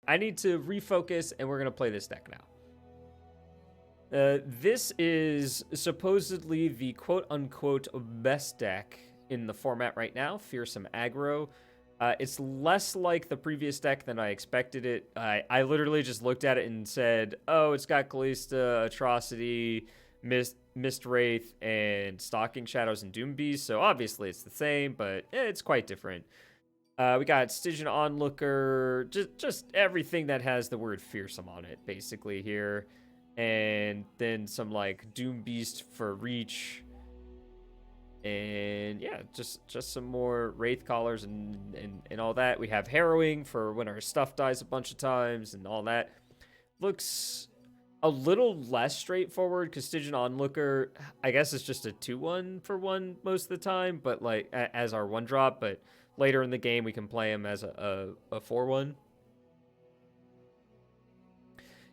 I need to refocus, and we're going to play this deck now. This is supposedly the quote-unquote best deck in the format right now, Fearsome Aggro. It's less like the previous deck than I expected it. I literally just looked at it and said, oh, it's got Kalista, Atrocity, Mist Wraith, and Stalking Shadows and Doom Beast, so obviously it's the same, but it's quite different. We got Stygian Onlooker, just everything that has the word fearsome on it, basically, here. And then some, like, Doom Beast for reach. And, yeah, just some more Wraith Callers and all that. We have Harrowing for when our stuff dies a bunch of times and all that. Looks a little less straightforward, because Stygian Onlooker, I guess it's just a 2-1 for 1 most of the time, but, like, as our 1-drop, but later in the game we can play him as a 4-1.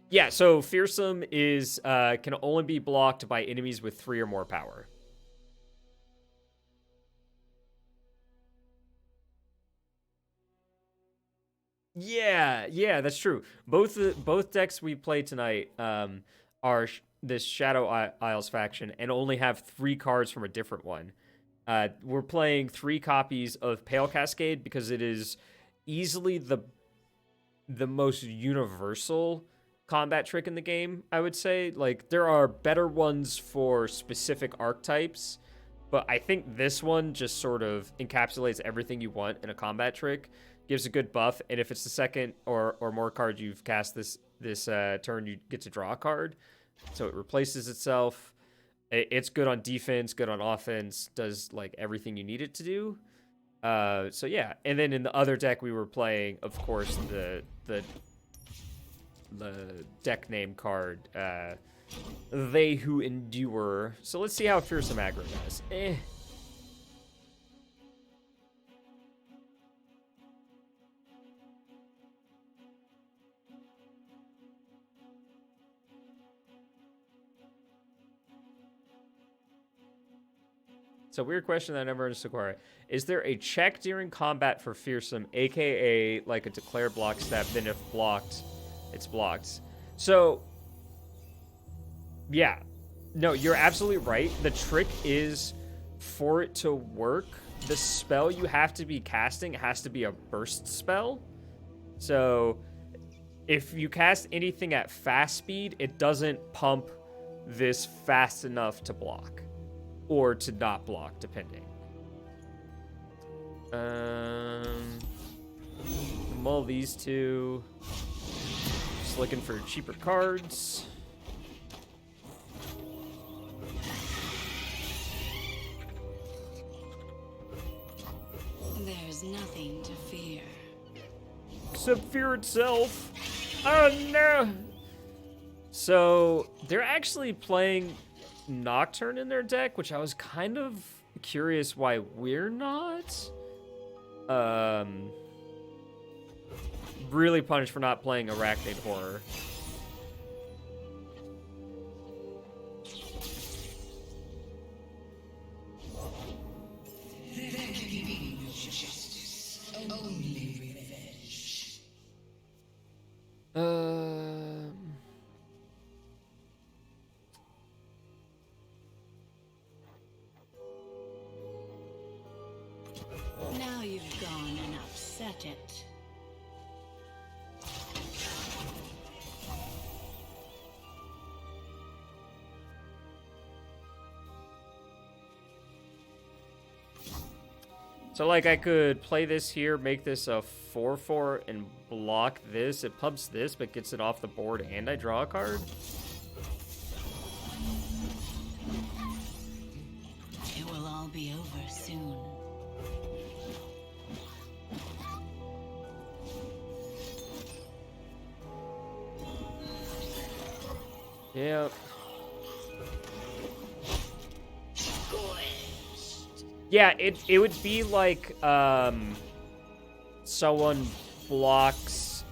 Yeah, so Fearsome is can only be blocked by enemies with 3 or more power. Yeah, that's true. Both decks we play tonight are this Shadow Isles faction and only have 3 cards from a different one. We're playing 3 copies of Pale Cascade because it is easily the most universal combat trick in the game, I would say. Like, there are better ones for specific archetypes, but I think this one just sort of encapsulates everything you want in a combat trick, gives a good buff, and if it's the second or more card you've cast this turn, you get to draw a card, so it replaces itself. It's good on defense, good on offense, does like everything you need it to do. So yeah, and then in the other deck we were playing, of course, the deck name card, They Who Endure. So let's see how Fearsome Aggro does. So weird question that I never understood. Is there a check during combat for Fearsome, aka like a declare block step, then if blocked, it's blocked? So, yeah. No, you're absolutely right. The trick is, for it to work, the spell you have to be casting has to be a burst spell. So, if you cast anything at fast speed, it doesn't pump this fast enough to block. Or to not block, depending. Mull these 2. Just looking for cheaper cards. There's nothing to fear. Except fear itself. Oh no! So, they're actually playing Nocturne in their deck, which I was kind of curious why we're not. Really punished for not playing Arachnid Horror. There can be no justice, only revenge. Now you've gone and upset it. So, like, I could play this here, make this a 4/4, and block this. It pumps this, but gets it off the board, and I draw a card. It will all be over soon. Yep. Yeah, it would be like someone blocks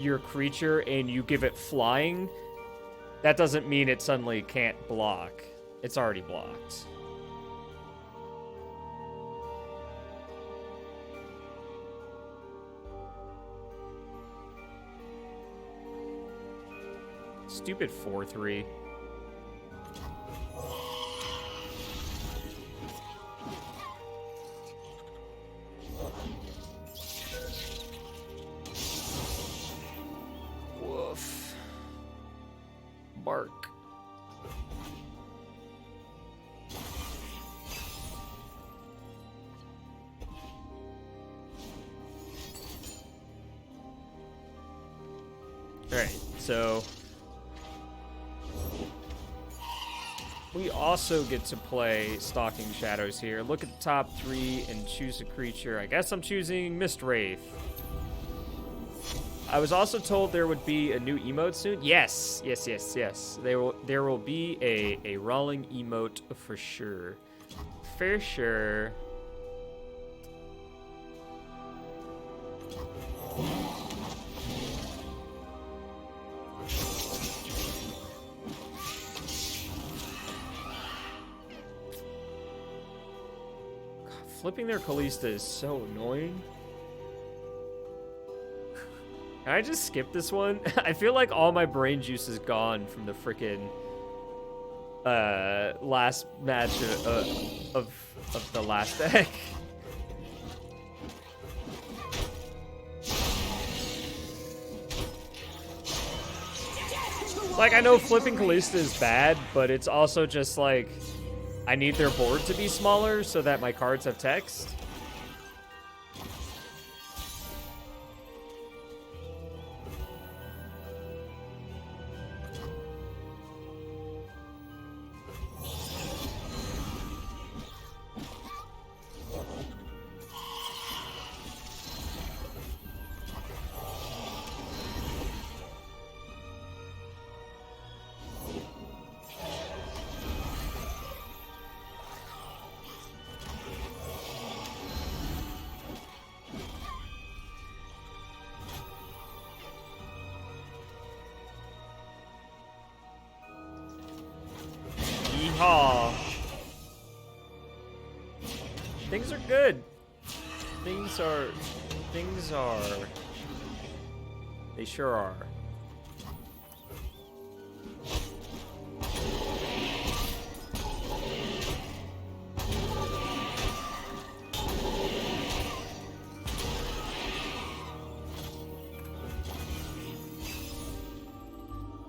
your creature and you give it flying. That doesn't mean it suddenly can't block. It's already blocked. Stupid 4-3. Woof. Bark. Alright, so we also get to play Stalking Shadows here. Look at the top 3 and choose a creature. I guess I'm choosing Mist Wraith. I was also told there would be a new emote soon. Yes. There will be a rolling emote for sure. For sure. Flipping their Kalista is so annoying. Can I just skip this one? I feel like all my brain juice is gone from the frickin' last match of the last deck. Like, I know flipping Kalista is bad, but it's also just like, I need their board to be smaller so that my cards have text. Yeehaw. Things are good. Things are... They sure are.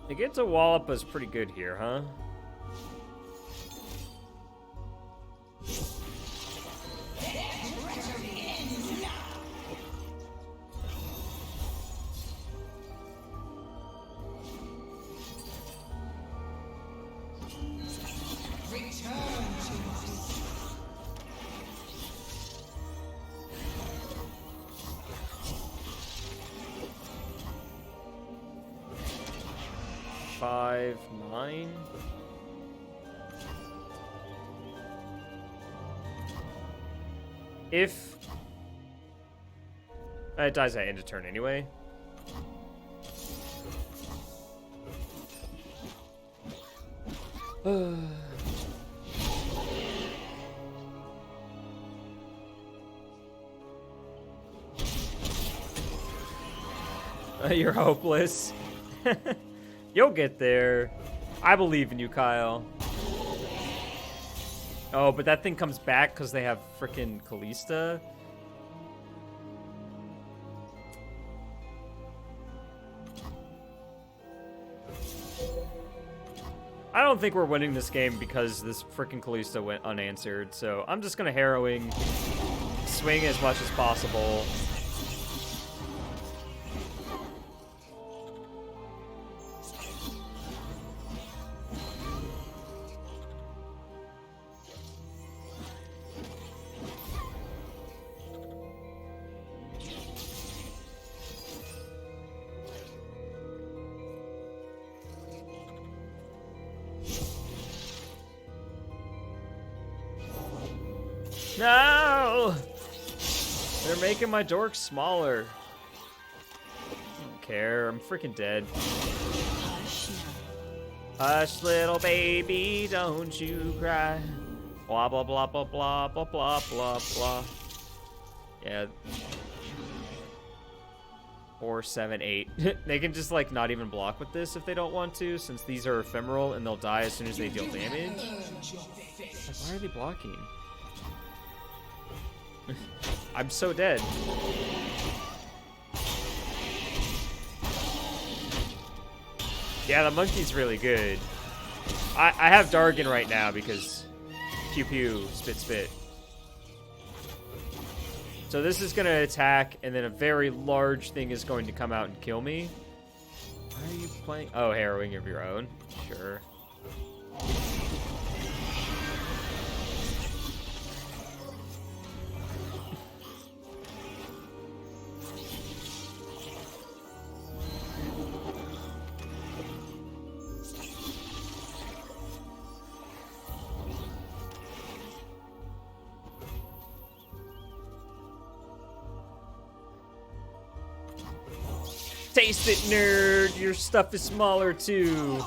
They get to wallop us pretty good here, huh? Five, 9. If it dies at end of turn anyway. You're hopeless. You'll get there. I believe in you, Kyle. Oh, but that thing comes back because they have frickin' Kalista. I don't think we're winning this game because this frickin' Kalista went unanswered, so I'm just gonna Harrowing, swing as much as possible. No! They're making my dork smaller. I don't care. I'm freaking dead. Hush, little baby, don't you cry. Blah, blah, blah, blah, blah, blah, blah, blah, blah. Yeah. 4, 7, 8. They can just like not even block with this if they don't want to, since these are ephemeral and they'll die as soon as they deal damage. Like, why are they blocking? I'm so dead. Yeah, the monkey's really good. I have Dargan right now because pew pew, spit spit. So this is going to attack, and then a very large thing is going to come out and kill me. Why are you playing? Oh, harrowing of your own. Sure. Taste it, nerd! Your stuff is smaller, too.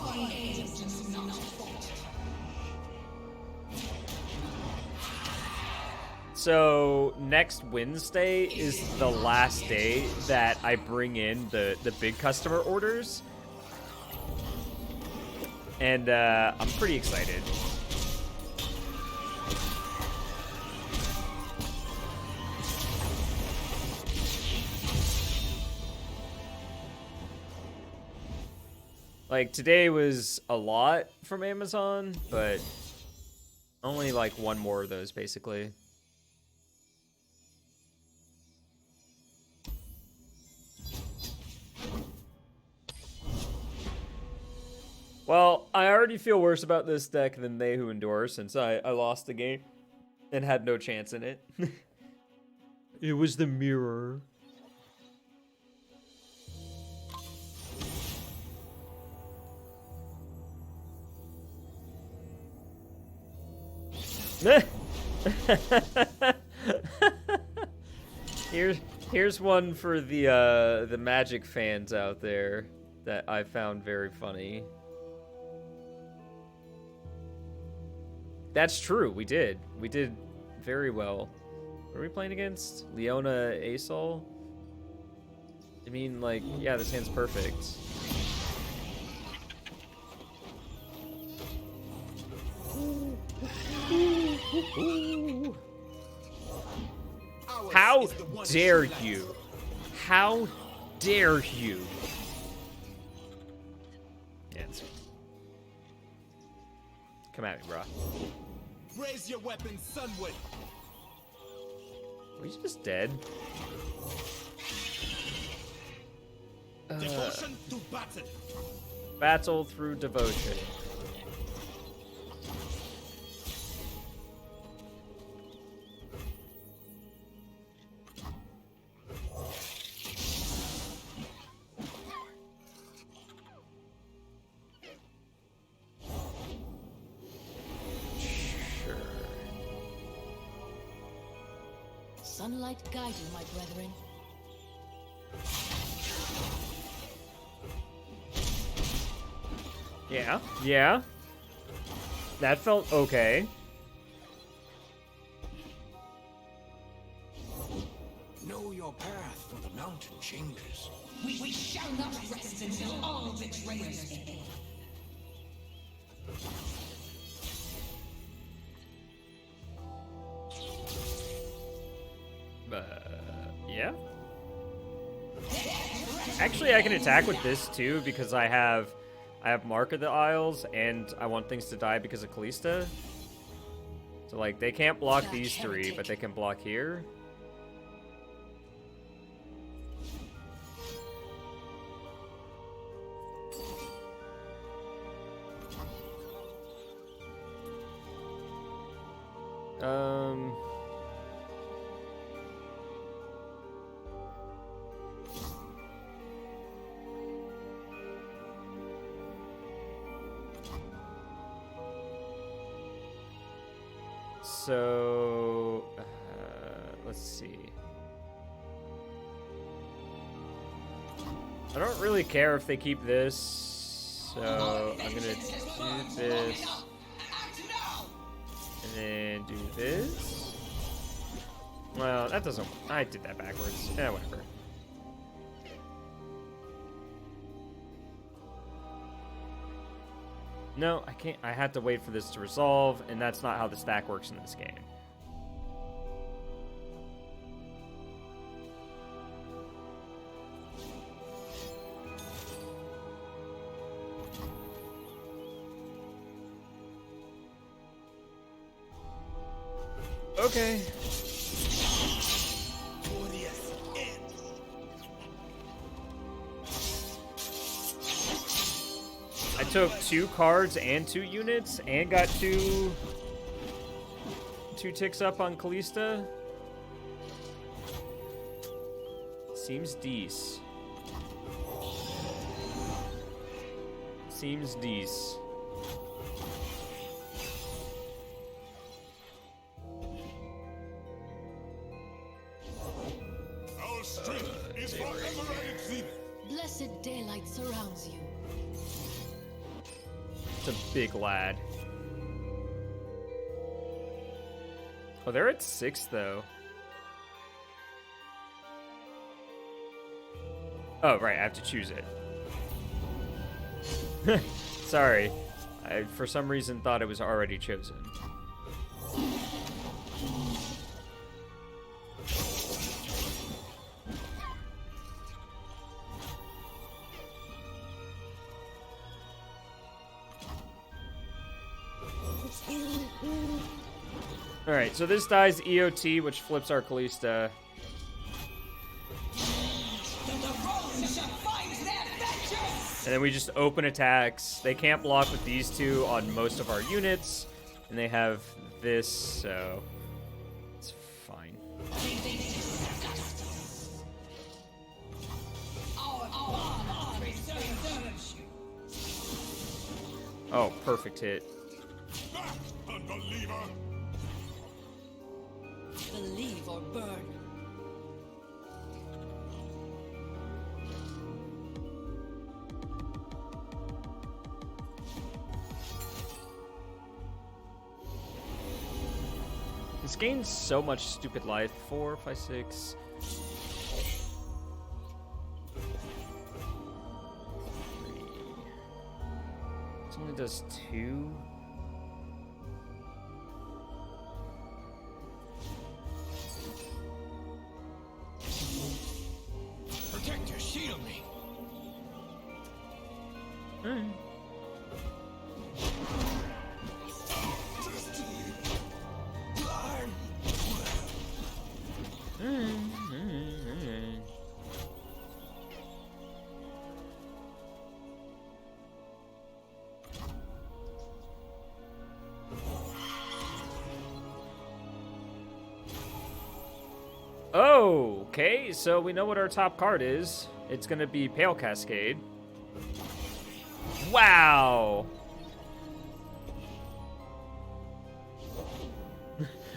So, next Wednesday is the last day that I bring in the big customer orders. And, I'm pretty excited. Like, today was a lot from Amazon, but only like one more of those, basically. Well, I already feel worse about this deck than They Who Endure, since I lost the game and had no chance in it. It was the mirror. Here's one for the Magic fans out there that I found very funny. That's true. We did very well. What are we playing against? Leona Asol? I mean, like, yeah, this hand's perfect. How dare you? How dare you? Answer. Come at me, bro. Raise your weapon, Sunwood. Are you just dead? Devotion to battle. Battle through devotion. Sunlight guide you, my brethren. Yeah. That felt okay. Know your path for the mountain changes. We shall not rest until all betrayers end. Yeah. Actually, I can attack with this too because I have Mark of the Isles and I want things to die because of Kalista. So like they can't block these three, but they can block here. So, let's see. I don't really care if they keep this, so I'm gonna do this, and then do this. Well, that doesn't, I did that backwards. Yeah, whatever. No, I can't. I had to wait for this to resolve, and that's not how the stack works in this game. Okay. I took 2 cards and 2 units and got 2 ticks up on Kalista. Seems dece. Seems dece. Our strength is forever exceeded. Blessed daylight surrounds you. It's a big lad. Oh, they're at 6, though. Oh, right, I have to choose it. Sorry. I, for some reason, thought it was already chosen. Alright, so this dies EOT, which flips our Kalista. And then we just open attacks. They can't block with these 2 on most of our units. And they have this, so it's fine. Oh, perfect hit. Back, unbeliever! Believe or burn. This gains so much stupid life. 4, 5, 6. This only does 2. Protect your shield me. Oh, okay, so we know what our top card is. It's gonna be Pale Cascade. Wow!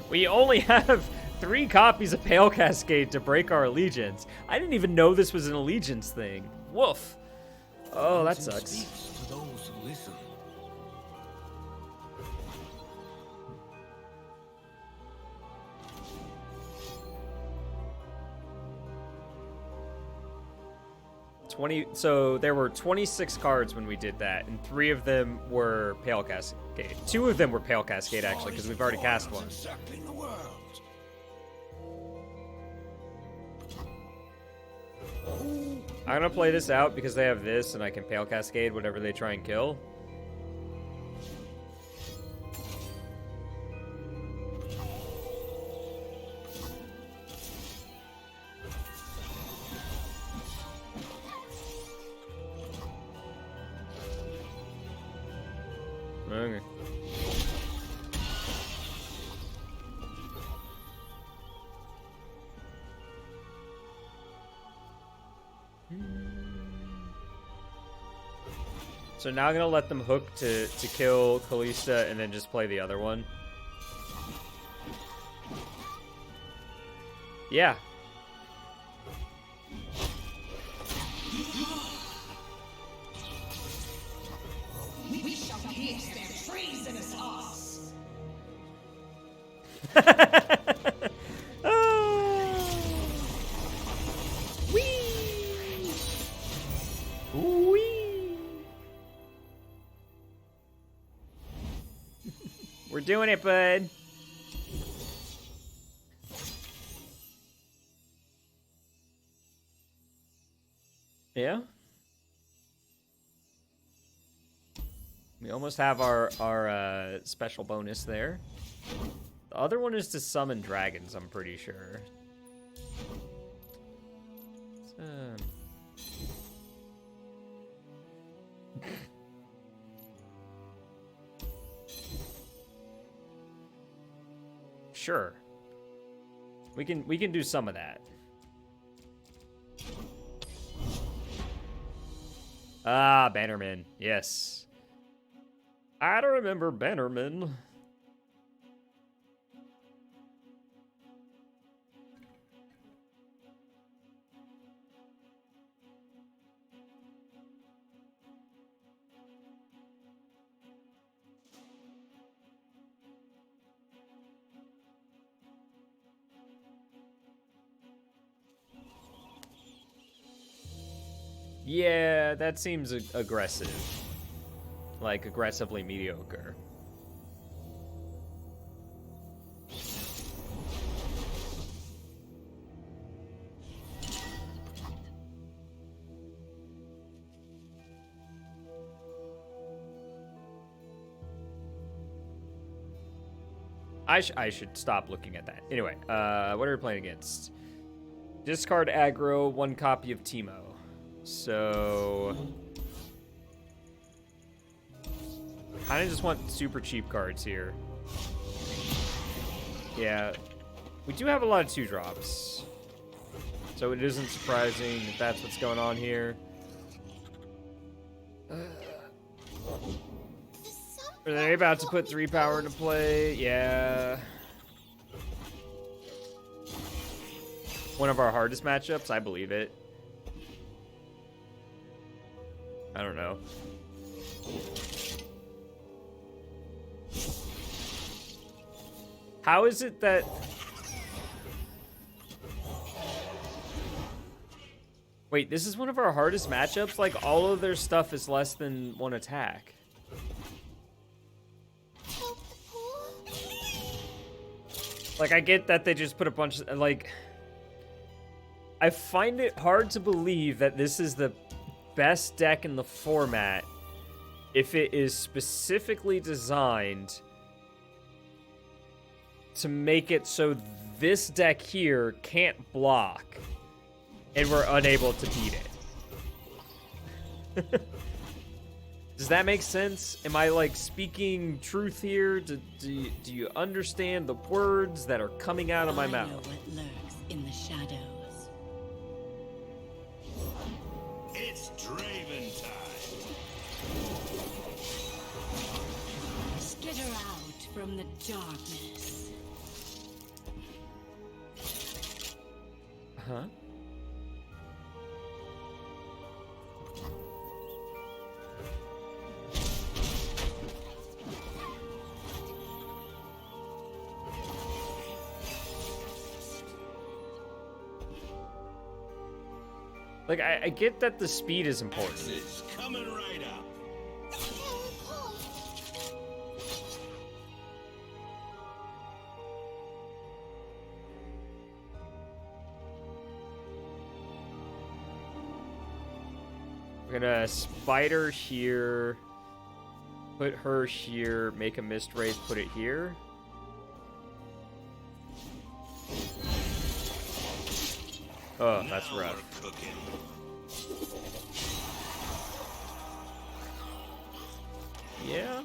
We only have 3 copies of Pale Cascade to break our allegiance. I didn't even know this was an allegiance thing. Woof. Oh, that sucks. Speaks to those who listen. So there were 26 cards when we did that, and 3 of them were Pale Cascade. 2 of them were Pale Cascade, actually, because we've already cast one. Encircling the world. I'm gonna play this out because they have this, and I can Pale Cascade whatever they try and kill. Okay. So now I'm gonna let them hook to kill Kalista and then just play the other one. Yeah. We shall pierce their treasonous hearts. We're doing it, bud. Yeah. We almost have our special bonus there. The other one is to summon dragons, I'm pretty sure. Sure. We can do some of that. Ah, Bannerman. Yes. I don't remember Bannerman. Yeah, that seems aggressive. Like, aggressively mediocre. I should stop looking at that. Anyway, what are we playing against? Discard aggro, 1 copy of Teemo. So... kind of just want super cheap cards here. Yeah. We do have a lot of 2-drops. So it isn't surprising that that's what's going on here. Are they about to put 3 power into play? Yeah. One of our hardest matchups? I believe it. I don't know. How is it that... Wait, this is one of our hardest matchups? Like, all of their stuff is less than 1 attack. Like, I get that they just put a bunch of... Like... I find it hard to believe that this is the best deck in the format if it is specifically designed to make it so this deck here can't block and we're unable to beat it. Does that make sense? Am I, like, speaking truth here? Do you understand the words that are coming out of my mouth? I know what lurks in the shadows. It's Draven time. Skitter out from the darkness. Huh? Like, I get that the speed is important. It's coming right up. We're gonna spider here, put her here, make a mist wraith, put it here. Oh, that's Now rough. we're cooking. Yeah.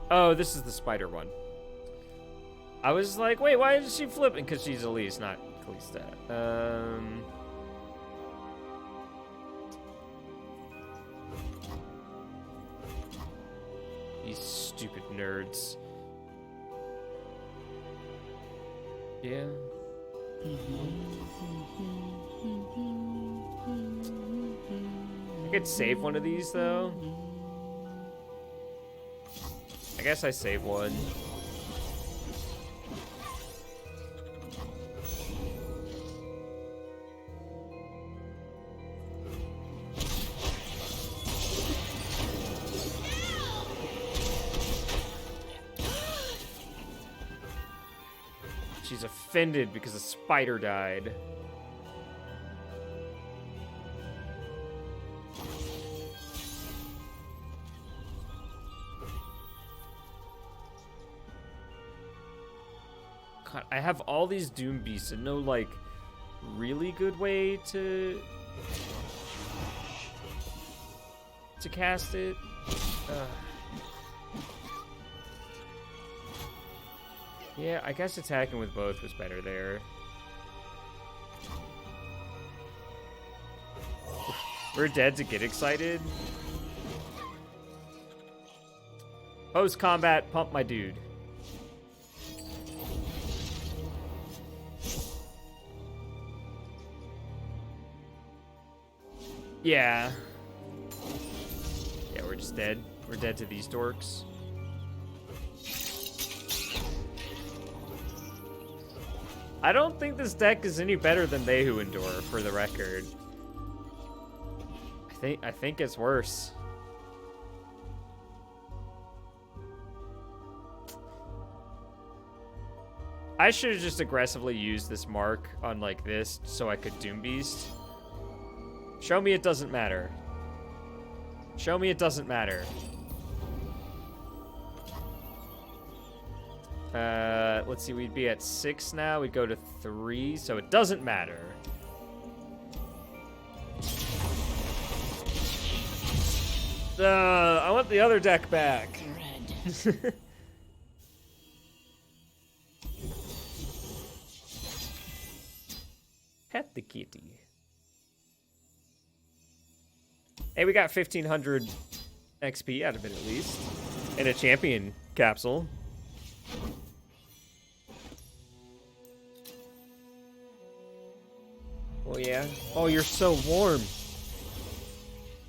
Oh, this is the spider one. I was like, wait, why is she flipping? Because she's Elise, not Kalista. These stupid nerds. Yeah. I could save one of these, though. I guess I save one. She's offended because a spider died. God, I have all these Doom Beasts and no, like, really good way to cast it. Yeah, I guess attacking with both was better there. We're dead to get excited. Post-combat, pump my dude. Yeah. Yeah, we're just dead. We're dead to these dorks. I don't think this deck is any better than They Who Endure, for the record. I think it's worse. I should have just aggressively used this mark on like this so I could Doom Beast. Show me it doesn't matter. Show me it doesn't matter. Let's see, we'd be at 6 now. We'd go to 3, so it doesn't matter. I want the other deck back. Red. Pet the kitty. Hey, we got 1,500 XP out of it at least. And a champion capsule. Oh, yeah. Oh, you're so warm.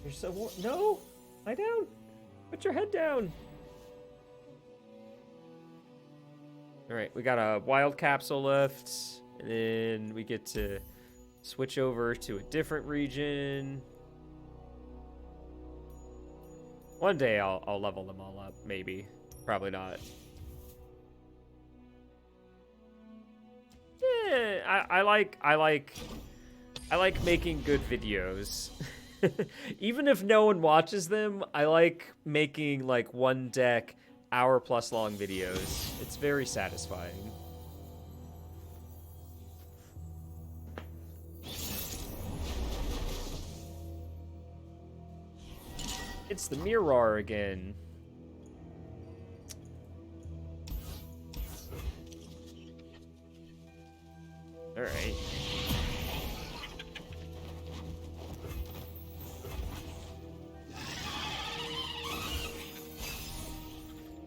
You're so warm. No! Lie down. Put your head down. Alright, we got a wild capsule left. And then we get to switch over to a different region. One day I'll level them all up, maybe. Probably not. Yeah, I like making good videos. Even if no one watches them, I like making like one deck hour-plus long videos. It's very satisfying. It's the mirror again. All right.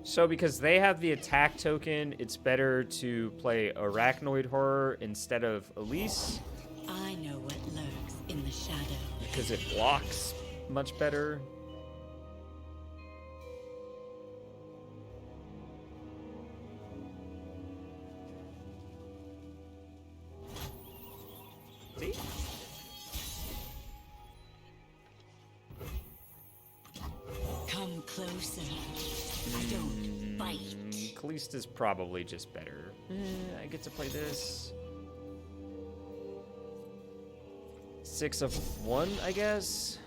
So because they have the attack token, it's better to play Arachnoid Horror instead of Elise. I know what lurks in the shadow. Because it blocks much better. See? Come closer. I don't bite. Kalista's probably just better. I get to play this. 6 of 1, I guess.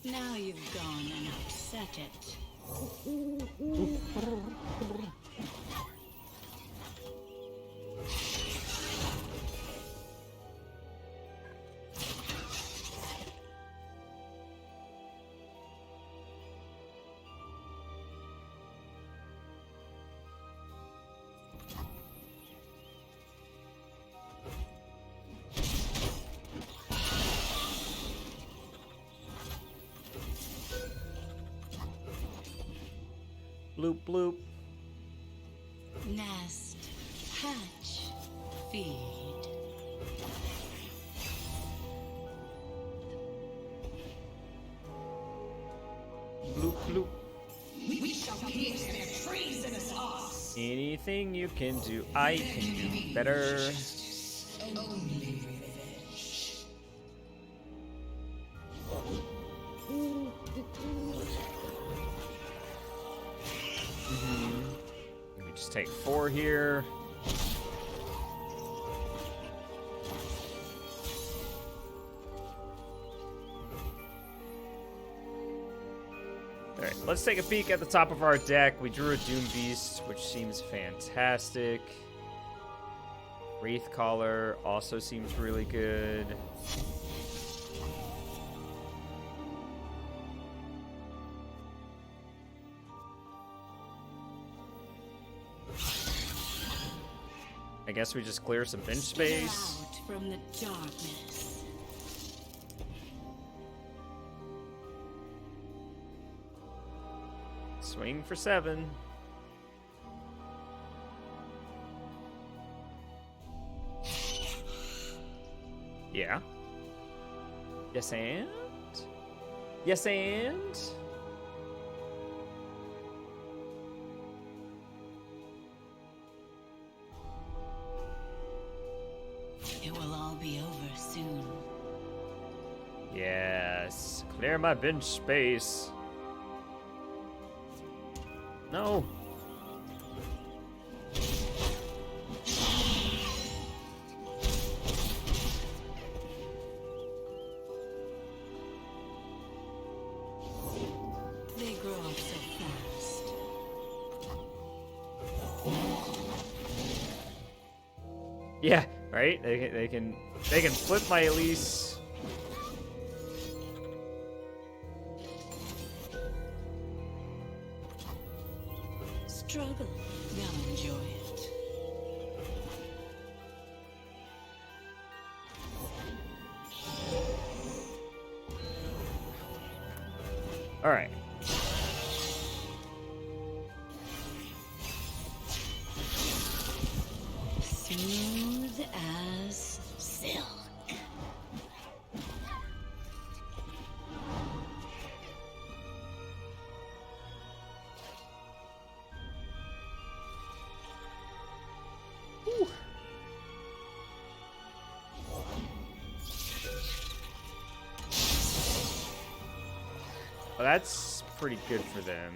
Now you've gone and upset it. Bloop, bloop. Nest, hatch, feed. Anything you can do, I can do better. Only revenge. Let me just take 4 here. Alright, let's take a peek at the top of our deck. We drew a Doom Beast, which seems fantastic. Wraith Caller also seems really good. I guess we just clear some bench space. Out from the darkness. Swing for 7. Yeah. Yes, and? Yes, and? It will all be over soon. Yes. Clear my bench space. No. They grow up so fast. Yeah, right? They can flip my Elise. Struggle. They'll enjoy it. All right. Smooth as silk. Well, that's pretty good for them.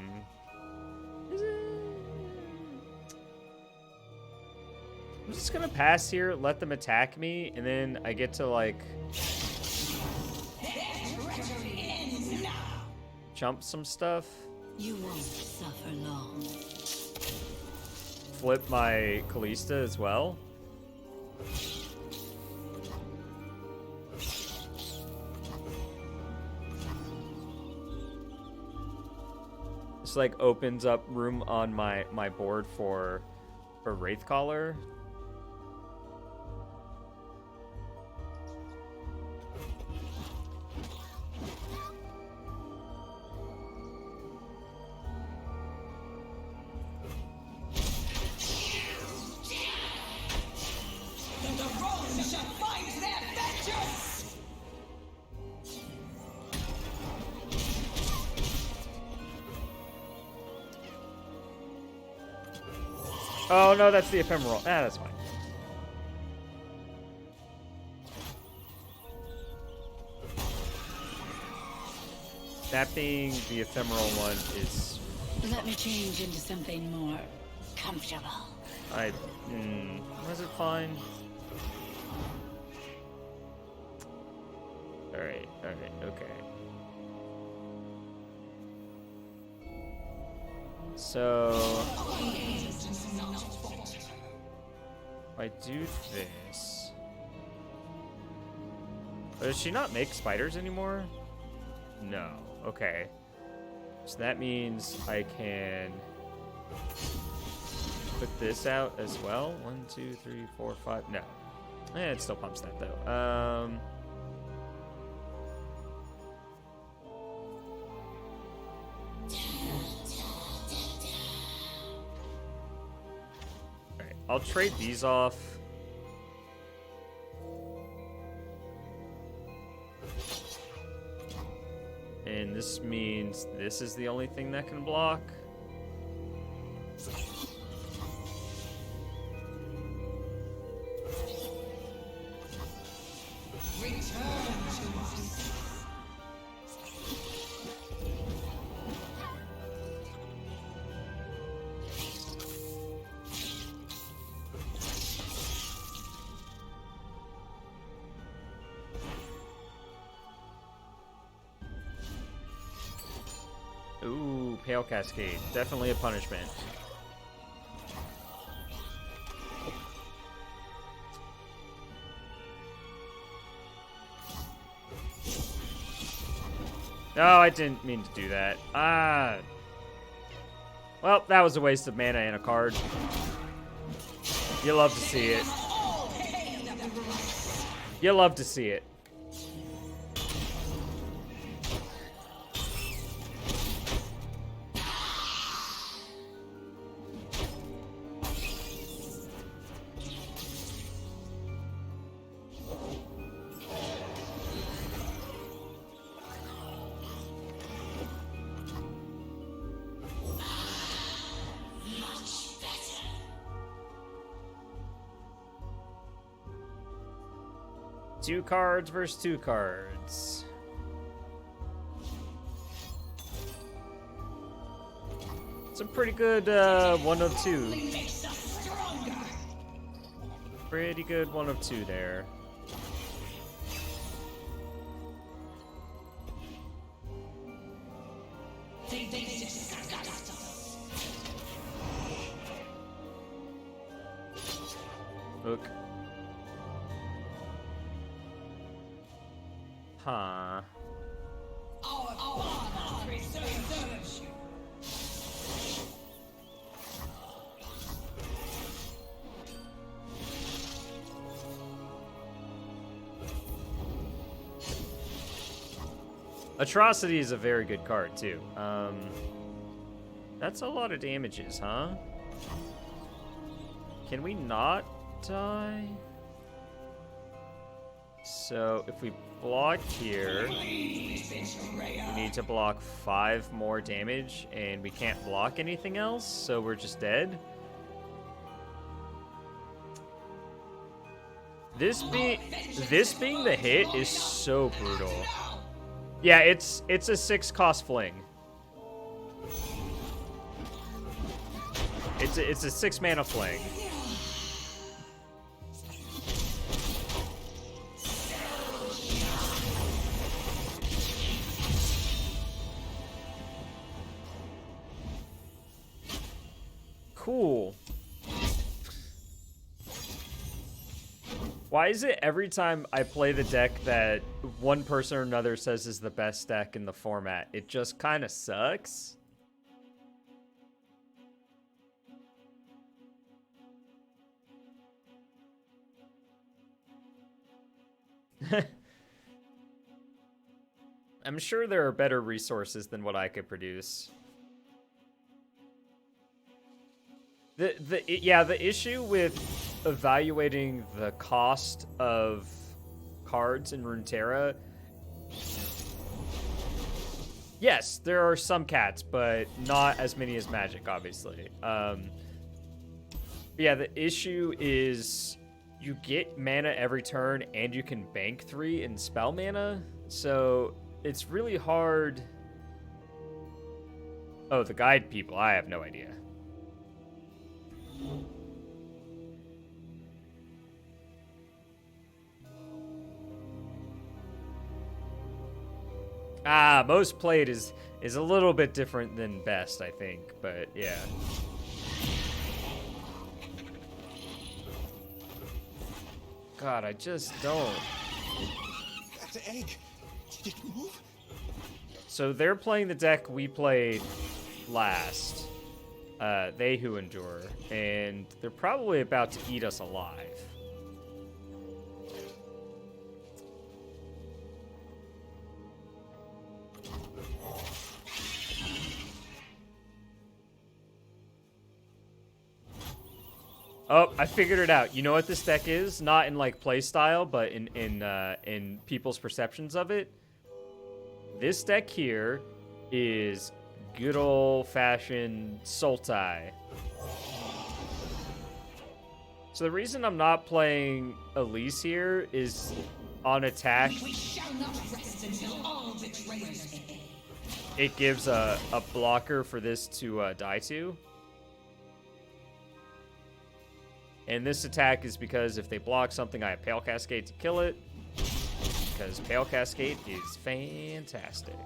I'm just gonna pass here, let them attack me, and then I get to like jump some stuff, You won't suffer long. flip my Callista as well. This like opens up room on my board for Wraith Caller. The rose shall find their vengeance! Oh no, that's the ephemeral. Ah, that's fine. That being the ephemeral one is Let me change into something more comfortable. was it fine? Alright, okay. So if I do this. Does she not make spiders anymore? No. Okay. So that means I can put this out as well. 1, 2, 3, 4, 5. No. It still pumps that though. Alright, I'll trade these off. And this means this is the only thing that can block. Pale Cascade. Definitely a punishment. No, I didn't mean to do that. Ah. Well, that was a waste of mana and a card. You love to see it. You love to see it. Two cards versus two cards. It's a pretty good 1 of 2. Pretty good 1 of 2 there. Look. Huh. Atrocity is a very good card too. That's a lot of damages, huh? Can we not die? So if we block here, we need to block 5 more damage, and we can't block anything else, so we're just dead. This being the hit is so brutal. Yeah, it's a 6-cost fling. It's a 6-mana fling. Cool. Why is it every time I play the deck that one person or another says is the best deck in the format, it just kind of sucks? I'm sure there are better resources than what I could produce. The issue with evaluating the cost of cards in Runeterra, yes, there are some cats, but not as many as Magic, obviously. Yeah, the issue is you get mana every turn, and you can bank 3 in spell mana, so it's really hard. Oh, the guide people, I have no idea. Most played is a little bit different than best, I think, but yeah. God, I just don't. That's an egg. Did it move? So they're playing the deck we played last. They Who Endure, and they're probably about to eat us alive. Oh, I figured it out. You know what this deck is? Not in like play style, but in people's perceptions of it. This deck here is good old-fashioned Sultai. So the reason I'm not playing Elise here is on attack. We shall not rest until all betrayers. It gives a blocker for this to die to. And this attack is because if they block something, I have Pale Cascade to kill it. Because Pale Cascade is fantastic.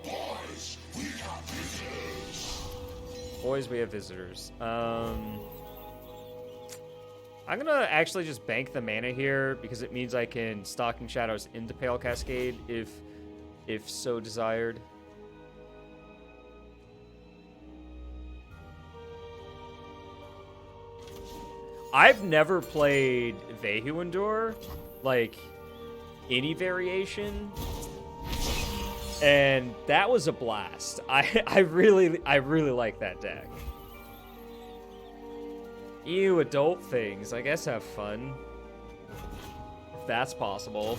Boys, Boys, we have visitors. I'm gonna actually just bank the mana here because it means I can Stalking Shadows into Pale Cascade if so desired. I've never played Vehuendor, like any variation, and that was a blast. I really like that deck. Ew, adult things. I guess have fun. If that's possible.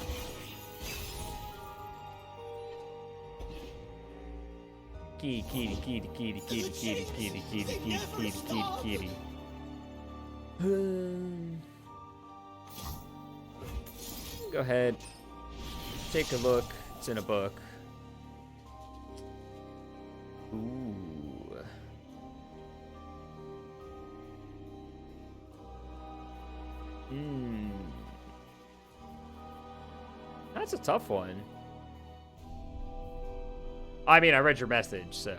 Kitty, kitty, kitty, kitty, kitty, kitty, kitty, kitty, kitty, kitty, kitty, kitty. Go ahead. Take a look. It's in a book. Ooh. That's a tough one. I mean, I read your message, so.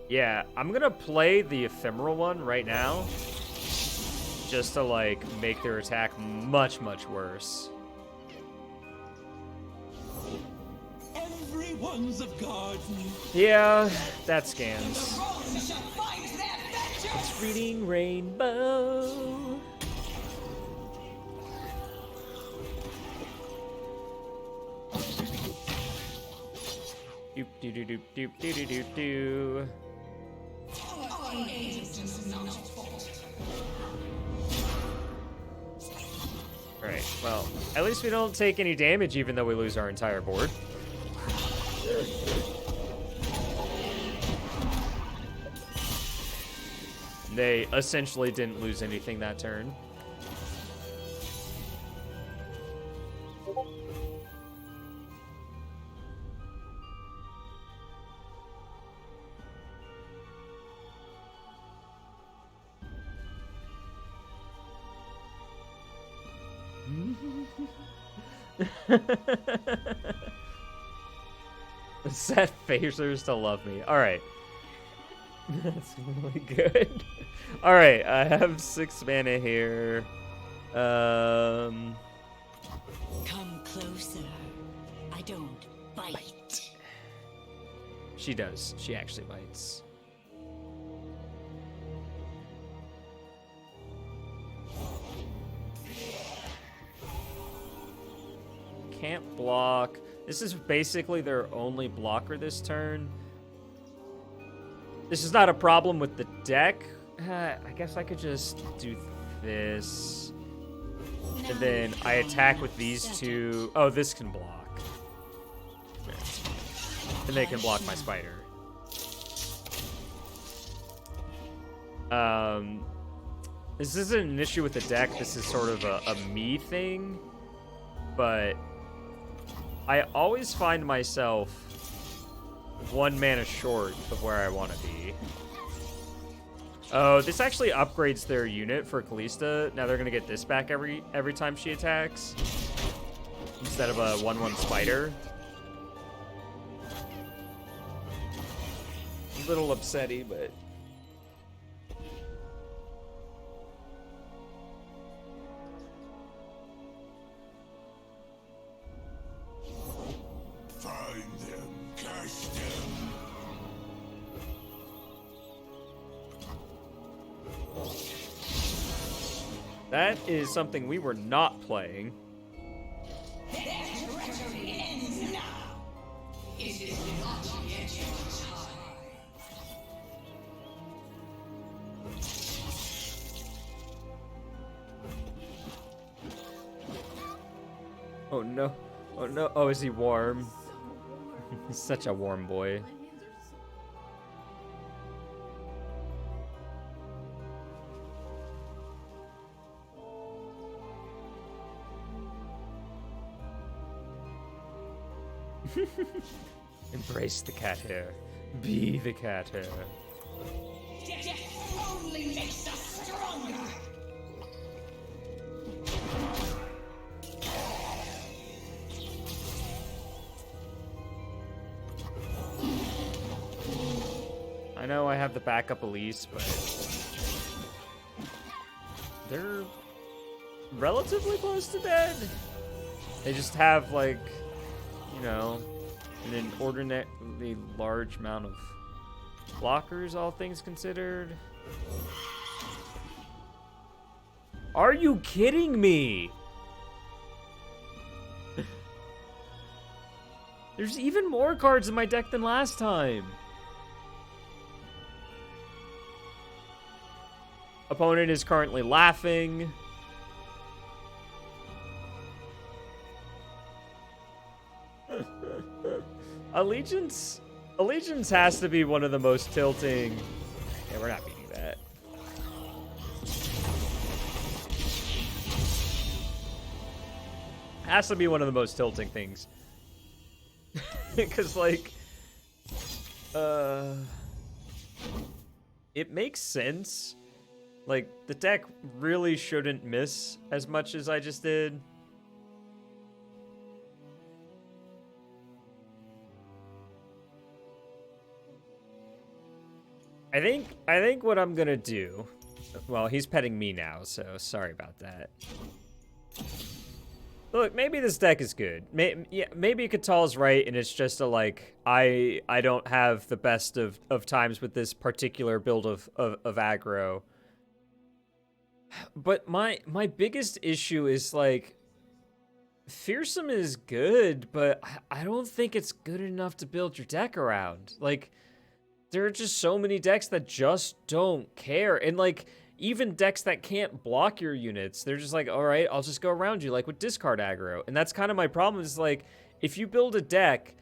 Yeah, I'm gonna play the ephemeral one right now, just to like make their attack much, much worse. Everyone's a garden. Yeah, that scans. It's reading rainbow. Doop doo doo doop doop doo doo doo doo. Alright, well, at least we don't take any damage even though we lose our entire board. They essentially didn't lose anything that turn. Set phasers to love me. All right. That's really good. All right, I have 6 mana here. Come closer. I don't bite. She does. She actually bites. Can't block. This is basically their only blocker this turn. This is not a problem with the deck. I guess I could just do this. And then I attack with these two. Oh, this can block. And they can block my spider. This isn't an issue with the deck. This is sort of a me thing. But I always find myself 1 mana short of where I want to be. Oh, this actually upgrades their unit for Kalista. Now they're going to get this back every time she attacks. Instead of a 1/1 spider. A little upsetty, but... Find them, catch them. That is something we were not playing. Oh no. Oh no. Oh, is he warm? He's such a warm boy. Embrace the cat hair. Be the cat hair. only makes us stronger. I know I have the backup Elise, but they're relatively close to dead. They just have, like, you know, an inordinately large amount of blockers, all things considered. Are you kidding me? There's even more cards in my deck than last time. Opponent is currently laughing. Allegiance has to be one of the most tilting. Yeah, we're not beating that. Has to be one of the most tilting things. Because, like, it makes sense. Like, the deck really shouldn't miss as much as I just did. I think what I'm gonna do... Well, he's petting me now, so sorry about that. Look, maybe this deck is good. Maybe Katal's right, and it's just a, like, I don't have the best of times with this particular build of aggro. But my biggest issue is, like, Fearsome is good, but I don't think it's good enough to build your deck around. Like, there are just so many decks that just don't care. And, like, even decks that can't block your units, they're just like, all right, I'll just go around you, like with discard aggro. And that's kind of my problem is, like, if you build a deck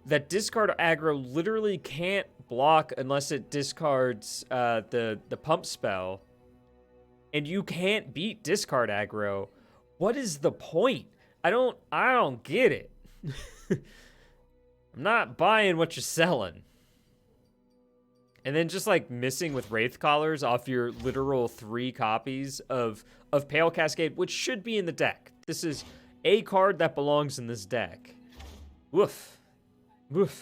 that discard aggro literally can't block unless it discards the pump spell, and you can't beat discard aggro, what is the point? I don't get it. I'm not buying what you're selling. And then just, like, missing with Wraith Collars off your literal 3 copies of Pale Cascade, which should be in the deck. This is a card that belongs in this deck. Woof. Woof.